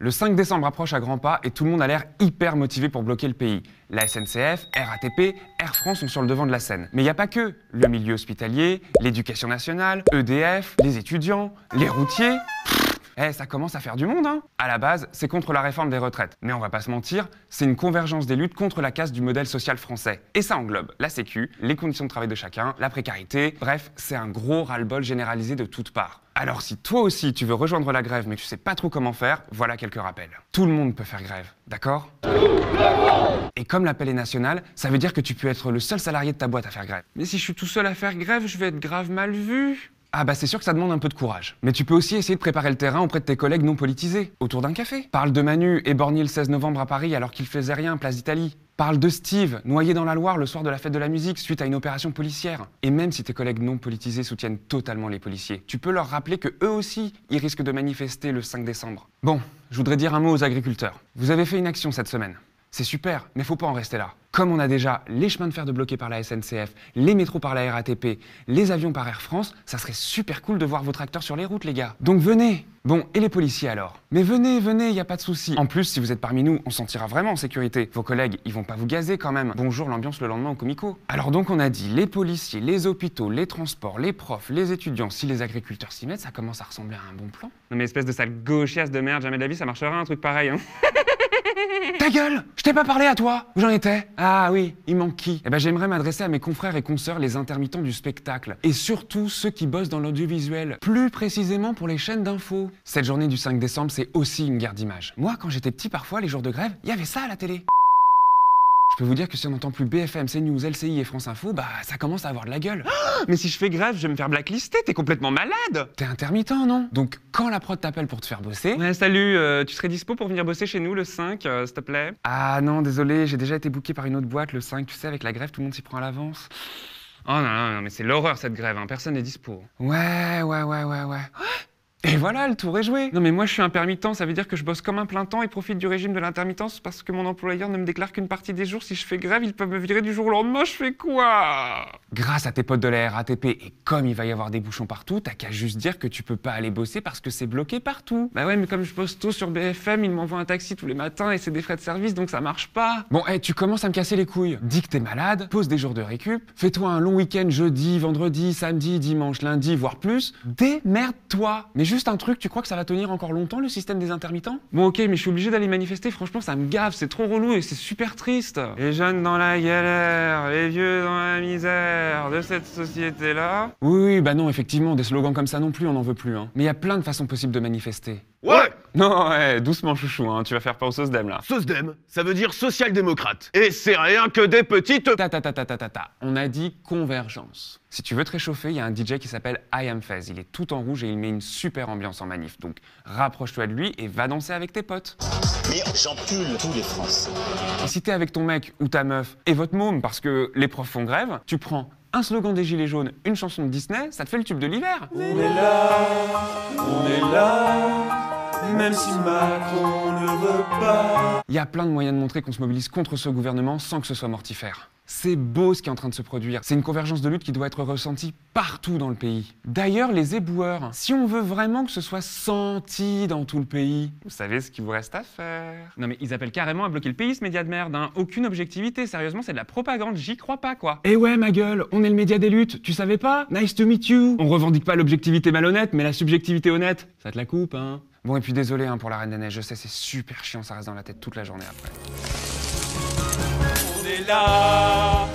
Le 5 décembre approche à grands pas et tout le monde a l'air hyper motivé pour bloquer le pays. La SNCF, RATP, Air France sont sur le devant de la scène. Mais il n'y a pas que. Le milieu hospitalier, l'éducation nationale, EDF, les étudiants, les routiers... ça commence à faire du monde, hein. À la base, c'est contre la réforme des retraites. Mais on va pas se mentir, c'est une convergence des luttes contre la casse du modèle social français. Et ça englobe la sécu, les conditions de travail de chacun, la précarité, bref, c'est un gros ras-le-bol généralisé de toutes parts. Alors si toi aussi tu veux rejoindre la grève mais que tu sais pas trop comment faire, voilà quelques rappels. Tout le monde peut faire grève, d'accord ? Et comme l'appel est national, ça veut dire que tu peux être le seul salarié de ta boîte à faire grève. Mais si je suis tout seul à faire grève, je vais être grave mal vu. Ah bah c'est sûr que ça demande un peu de courage. Mais tu peux aussi essayer de préparer le terrain auprès de tes collègues non politisés, autour d'un café. Parle de Manu, éborgné le 16 novembre à Paris alors qu'il faisait rien, place d'Italie. Parle de Steve, noyé dans la Loire le soir de la fête de la musique suite à une opération policière. Et même si tes collègues non politisés soutiennent totalement les policiers, tu peux leur rappeler que eux aussi, ils risquent de manifester le 5 décembre. Bon, je voudrais dire un mot aux agriculteurs. Vous avez fait une action cette semaine. C'est super, mais faut pas en rester là. Comme on a déjà les chemins de fer débloqués par la SNCF, les métros par la RATP, les avions par Air France, ça serait super cool de voir vos tracteurs sur les routes, les gars. Donc venez. Bon, et les policiers alors ? Mais venez, y a pas de souci. En plus, si vous êtes parmi nous, on se sentira vraiment en sécurité. Vos collègues, ils vont pas vous gazer quand même. Bonjour l'ambiance le lendemain au Comico. Alors donc on a dit les policiers, les hôpitaux, les transports, les profs, les étudiants. Si les agriculteurs s'y mettent, ça commence à ressembler à un bon plan. Non mais espèce de sale gauchiasse de merde, jamais de la vie ça marchera un truc pareil, hein. Ta gueule! Je t'ai pas parlé à toi! Où j'en étais? Ah oui, il manque qui? Eh ben j'aimerais m'adresser à mes confrères et consoeurs les intermittents du spectacle. Et surtout ceux qui bossent dans l'audiovisuel. Plus précisément pour les chaînes d'infos. Cette journée du 5 décembre, c'est aussi une guerre d'images. Moi, quand j'étais petit, parfois, les jours de grève, il y avait ça à la télé. Je peux vous dire que si on n'entend plus BFM, CNews, LCI et France Info, bah ça commence à avoir de la gueule. Mais si je fais grève, je vais me faire blacklister, t'es complètement malade! T'es intermittent, non? Donc quand la prod t'appelle pour te faire bosser... Ouais, salut, tu serais dispo pour venir bosser chez nous le 5, s'il te plaît? Ah non, désolé, j'ai déjà été booké par une autre boîte le 5, tu sais, avec la grève, tout le monde s'y prend à l'avance. Oh non, mais c'est l'horreur cette grève, hein, personne n'est dispo. Ouais. Et voilà, le tour est joué. Non mais moi je suis intermittent, ça veut dire que je bosse comme un plein temps et profite du régime de l'intermittence parce que mon employeur ne me déclare qu'une partie des jours. Si je fais grève, ils peuvent me virer du jour au lendemain, je fais quoi? Grâce à tes potes de la RATP et comme il va y avoir des bouchons partout, t'as qu'à juste dire que tu peux pas aller bosser parce que c'est bloqué partout. Bah ouais, mais comme je bosse tôt sur BFM, ils m'envoient un taxi tous les matins et c'est des frais de service donc ça marche pas. Bon, tu commences à me casser les couilles. Dis que t'es malade, pose des jours de récup, fais-toi un long week-end jeudi, vendredi, samedi, dimanche, lundi, voire plus. Démerde-toi. Mais juste un truc, tu crois que ça va tenir encore longtemps le système des intermittents? Bon ok, mais je suis obligé d'aller manifester, franchement ça me gave, c'est trop relou et c'est super triste. Les jeunes dans la galère, les vieux dans la misère de cette société-là. Oui, bah non, effectivement, des slogans comme ça non plus, on n'en veut plus, hein. Mais il y a plein de façons possibles de manifester. Ouais! Non, doucement chouchou, hein, tu vas faire peur au SOSDEM là. SOSDEM, ça veut dire social-démocrate. Et c'est rien que des petites... On a dit convergence. Si tu veux te réchauffer, il y a un DJ qui s'appelle I Am Fez. Il est tout en rouge et il met une super ambiance en manif. Donc rapproche-toi de lui et va danser avec tes potes. Mais j'encule tous les Français. Et si t'es avec ton mec ou ta meuf et votre môme parce que les profs font grève, tu prends un slogan des Gilets jaunes, une chanson de Disney, ça te fait le tube de l'hiver. On est là, même si Macron ne veut pas. Il y a plein de moyens de montrer qu'on se mobilise contre ce gouvernement sans que ce soit mortifère. C'est beau ce qui est en train de se produire. C'est une convergence de lutte qui doit être ressentie partout dans le pays. D'ailleurs, les éboueurs, si on veut vraiment que ce soit senti dans tout le pays, vous savez ce qu'il vous reste à faire. Non mais ils appellent carrément à bloquer le pays, ce média de merde, hein. Aucune objectivité, sérieusement, c'est de la propagande, j'y crois pas, quoi. Eh ouais, ma gueule, on est le média des luttes, tu savais pas? Nice to meet you. On revendique pas l'objectivité malhonnête, mais la subjectivité honnête. Ça te la coupe, hein. Bon, et puis désolé hein, pour la Reine des Neiges, je sais, c'est super chiant, ça reste dans la tête toute la journée après. On est là,